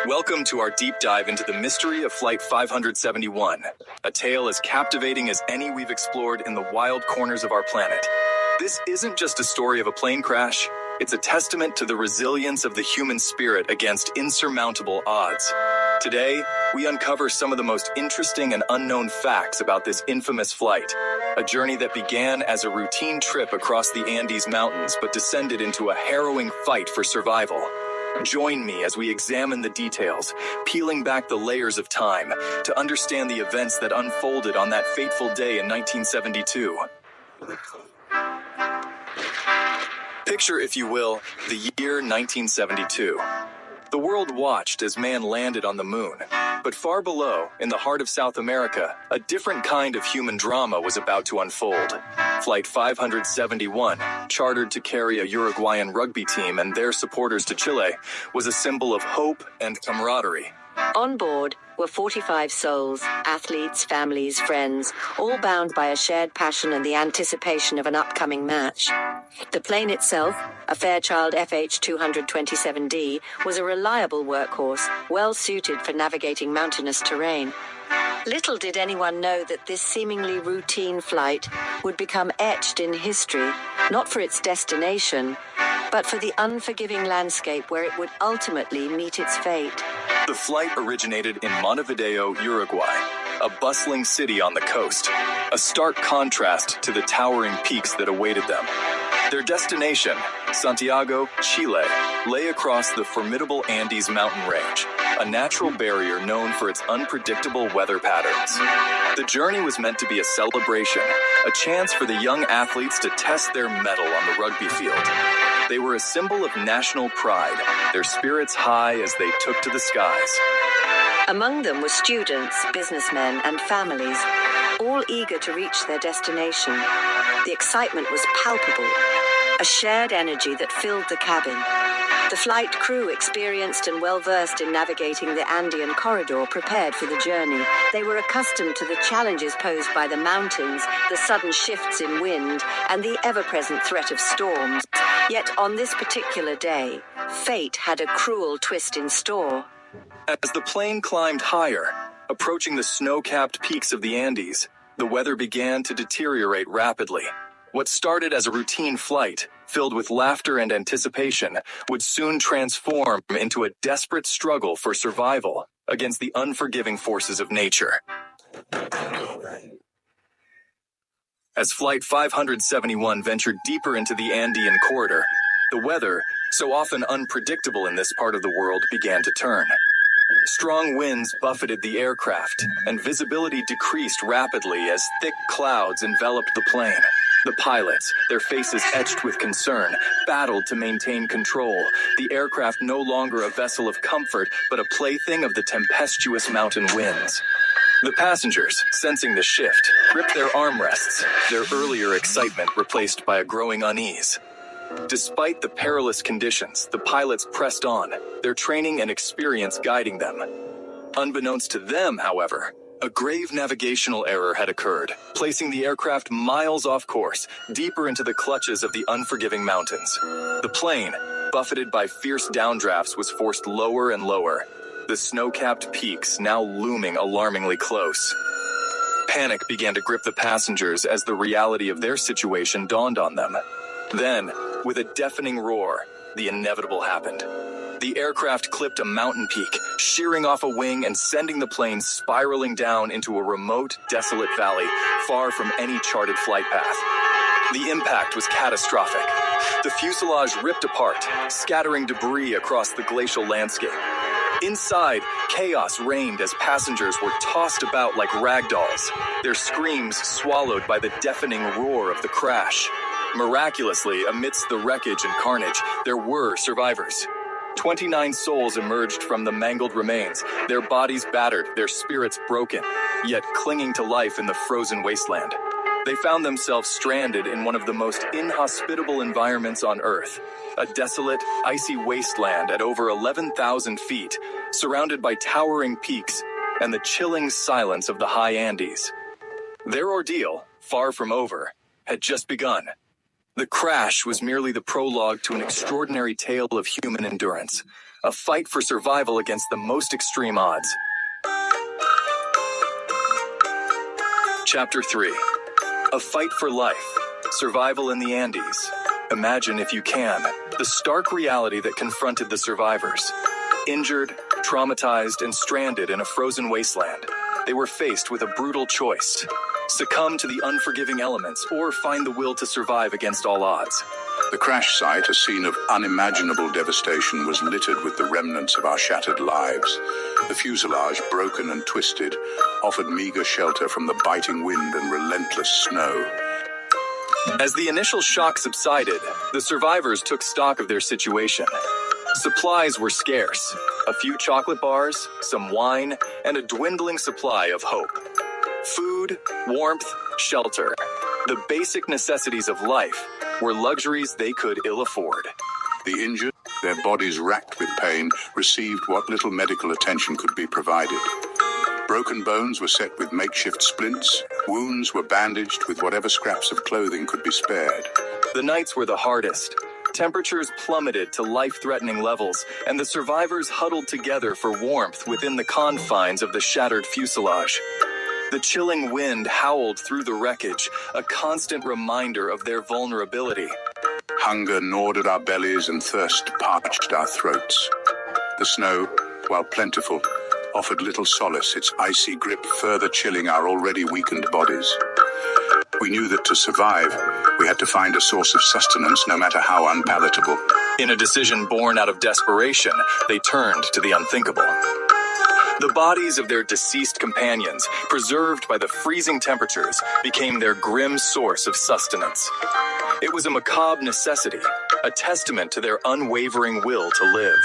Welcome to our deep dive into the mystery of Flight 571, a tale as captivating as any we've explored in the wild corners of our planet. This isn't just a story of a plane crash, it's a testament to the resilience of the human spirit against insurmountable odds. Today, we uncover some of the most interesting and unknown facts about this infamous flight, a journey that began as a routine trip across the Andes Mountains but descended into a harrowing fight for survival. Join me as we examine the details, peeling back the layers of time to understand the events that unfolded on that fateful day in 1972. Picture, if you will, the year 1972. The world watched as man landed on the moon, but far below, in the heart of South America, a different kind of human drama was about to unfold. Flight 571, chartered to carry a Uruguayan rugby team and their supporters to Chile, was a symbol of hope and camaraderie. On board were 45 souls, athletes, families, friends, all bound by a shared passion and the anticipation of an upcoming match. The plane itself, a Fairchild FH-227D, was a reliable workhorse, well suited for navigating mountainous terrain. Little did anyone know that this seemingly routine flight would become etched in history, not for its destination, but for the unforgiving landscape where it would ultimately meet its fate. The flight originated in Montevideo, Uruguay, a bustling city on the coast, a stark contrast to the towering peaks that awaited them. Their destination, Santiago, Chile, lay across the formidable Andes mountain range, a natural barrier known for its unpredictable weather patterns. The journey was meant to be a celebration, a chance for the young athletes to test their mettle on the rugby field. They were a symbol of national pride, their spirits high as they took to the skies. Among them were students, businessmen, and families, all eager to reach their destination. The excitement was palpable, a shared energy that filled the cabin. The flight crew, experienced and well-versed in navigating the Andean corridor, prepared for the journey. They were accustomed to the challenges posed by the mountains, the sudden shifts in wind, and the ever-present threat of storms. Yet on this particular day, fate had a cruel twist in store. As the plane climbed higher, approaching the snow-capped peaks of the Andes, the weather began to deteriorate rapidly. What started as a routine flight, filled with laughter and anticipation, would soon transform into a desperate struggle for survival against the unforgiving forces of nature. As Flight 571 ventured deeper into the Andean corridor, the weather, so often unpredictable in this part of the world, began to turn. Strong winds buffeted the aircraft, and visibility decreased rapidly as thick clouds enveloped the plane. The pilots, their faces etched with concern, battled to maintain control, the aircraft no longer a vessel of comfort, but a plaything of the tempestuous mountain winds. The passengers, sensing the shift, gripped their armrests, their earlier excitement replaced by a growing unease. Despite the perilous conditions, the pilots pressed on, their training and experience guiding them. Unbeknownst to them, however, a grave navigational error had occurred, placing the aircraft miles off course, deeper into the clutches of the unforgiving mountains. The plane, buffeted by fierce downdrafts, was forced lower and lower, the snow-capped peaks now looming alarmingly close. Panic began to grip the passengers as the reality of their situation dawned on them. Then, with a deafening roar, the inevitable happened. The aircraft clipped a mountain peak, shearing off a wing and sending the plane spiraling down into a remote, desolate valley, far from any charted flight path. The impact was catastrophic. The fuselage ripped apart, scattering debris across the glacial landscape. Inside, chaos reigned as passengers were tossed about like rag dolls, their screams swallowed by the deafening roar of the crash. Miraculously, amidst the wreckage and carnage, there were survivors. 29 souls emerged from the mangled remains, their bodies battered, their spirits broken, yet clinging to life in the frozen wasteland. They found themselves stranded in one of the most inhospitable environments on Earth, a desolate, icy wasteland at over 11,000 feet, surrounded by towering peaks and the chilling silence of the high Andes. Their ordeal, far from over, had just begun. The crash was merely the prologue to an extraordinary tale of human endurance, a fight for survival against the most extreme odds. Chapter 3. A Fight for Life. Survival in the Andes. Imagine, if you can, the stark reality that confronted the survivors. Injured, traumatized, and stranded in a frozen wasteland, they were faced with a brutal choice: succumb to the unforgiving elements or find the will to survive against all odds. The crash site, a scene of unimaginable devastation, was littered with the remnants of our shattered lives. The fuselage, broken and twisted, offered meager shelter from the biting wind and relentless snow. As the initial shock subsided, the survivors took stock of their situation. Supplies were scarce: a few chocolate bars, some wine, and a dwindling supply of hope. Food, warmth, shelter, the basic necessities of life, were luxuries they could ill afford. The injured, their bodies racked with pain, received what little medical attention could be provided. Broken bones were set with makeshift splints, wounds were bandaged with whatever scraps of clothing could be spared. The nights were the hardest. Temperatures plummeted to life-threatening levels, and the survivors huddled together for warmth within the confines of the shattered fuselage. The chilling wind howled through the wreckage, a constant reminder of their vulnerability. Hunger gnawed at our bellies and thirst parched our throats. The snow, while plentiful, offered little solace, its icy grip further chilling our already weakened bodies. We knew that to survive, we had to find a source of sustenance, no matter how unpalatable. In a decision born out of desperation, they turned to the unthinkable. The bodies of their deceased companions, preserved by the freezing temperatures, became their grim source of sustenance. It was a macabre necessity, a testament to their unwavering will to live.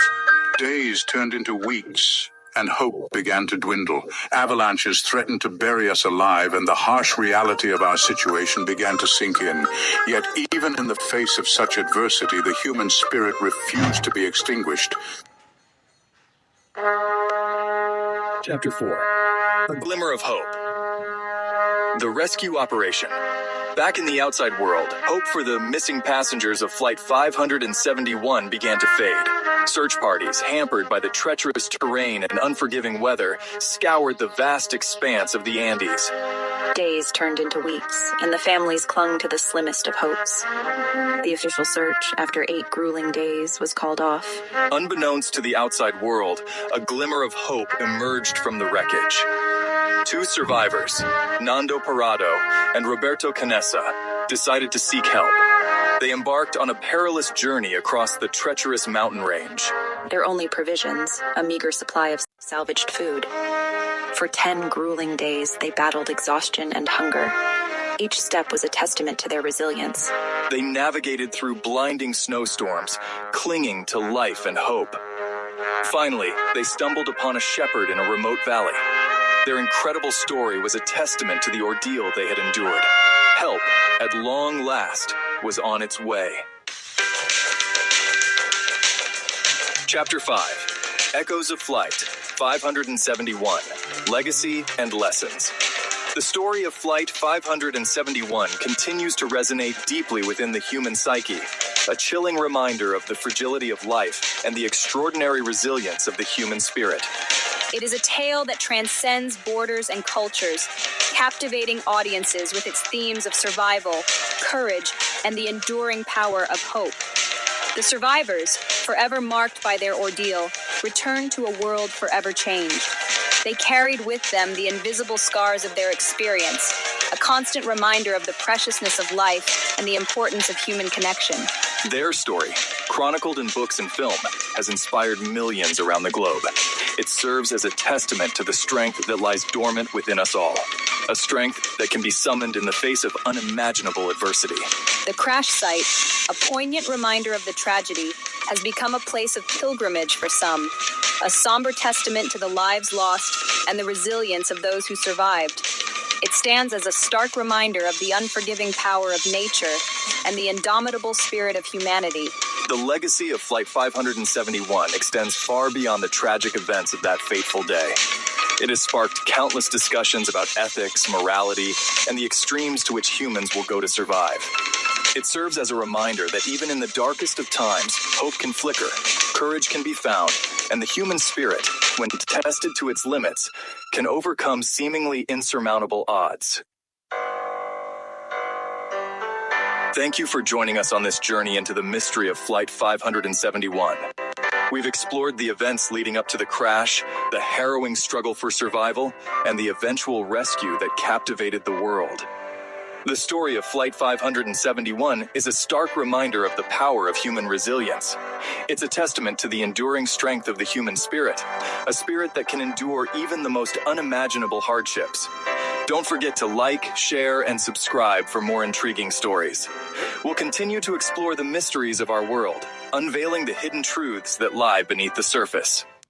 Days turned into weeks, and hope began to dwindle. Avalanches threatened to bury us alive, and the harsh reality of our situation began to sink in. Yet even in the face of such adversity, the human spirit refused to be extinguished. Chapter 4. A Glimmer of Hope. The rescue operation. Back in the outside world, hope for the missing passengers of Flight 571 began to fade. Search parties, hampered by the treacherous terrain and unforgiving weather, scoured the vast expanse of the Andes. Days turned into weeks, and the families clung to the slimmest of hopes. The official search, after 8 grueling days, was called off. Unbeknownst to the outside world, a glimmer of hope emerged from the wreckage. 2 survivors, Nando Parado and Roberto Canessa, decided to seek help. They embarked on a perilous journey across the treacherous mountain range. Their only provisions, a meager supply of salvaged food. For 10 grueling days, they battled exhaustion and hunger. Each step was a testament to their resilience. They navigated through blinding snowstorms, clinging to life and hope. Finally, they stumbled upon a shepherd in a remote valley. Their incredible story was a testament to the ordeal they had endured. Help, at long last, was on its way. Chapter 5. Echoes of Flight 571. Legacy and Lessons. The story of Flight 571 continues to resonate deeply within the human psyche, a chilling reminder of the fragility of life and the extraordinary resilience of the human spirit. It is a tale that transcends borders and cultures, captivating audiences with its themes of survival, courage, and the enduring power of hope. The survivors, forever marked by their ordeal, returned to a world forever changed. They carried with them the invisible scars of their experience, a constant reminder of the preciousness of life and the importance of human connection. Their story, chronicled in books and film, has inspired millions around the globe. It serves as a testament to the strength that lies dormant within us all, a strength that can be summoned in the face of unimaginable adversity. The crash site, a poignant reminder of the tragedy, has become a place of pilgrimage for some, a somber testament to the lives lost and the resilience of those who survived. It stands as a stark reminder of the unforgiving power of nature and the indomitable spirit of humanity. The legacy of Flight 571 extends far beyond the tragic events of that fateful day. It has sparked countless discussions about ethics, morality, and the extremes to which humans will go to survive. It serves as a reminder that even in the darkest of times, hope can flicker, courage can be found, and the human spirit, when tested to its limits, can overcome seemingly insurmountable odds. Thank you for joining us on this journey into the mystery of Flight 571. We've explored the events leading up to the crash, the harrowing struggle for survival, and the eventual rescue that captivated the world. The story of Flight 571 is a stark reminder of the power of human resilience. It's a testament to the enduring strength of the human spirit, a spirit that can endure even the most unimaginable hardships. Don't forget to like, share, and subscribe for more intriguing stories. We'll continue to explore the mysteries of our world, unveiling the hidden truths that lie beneath the surface.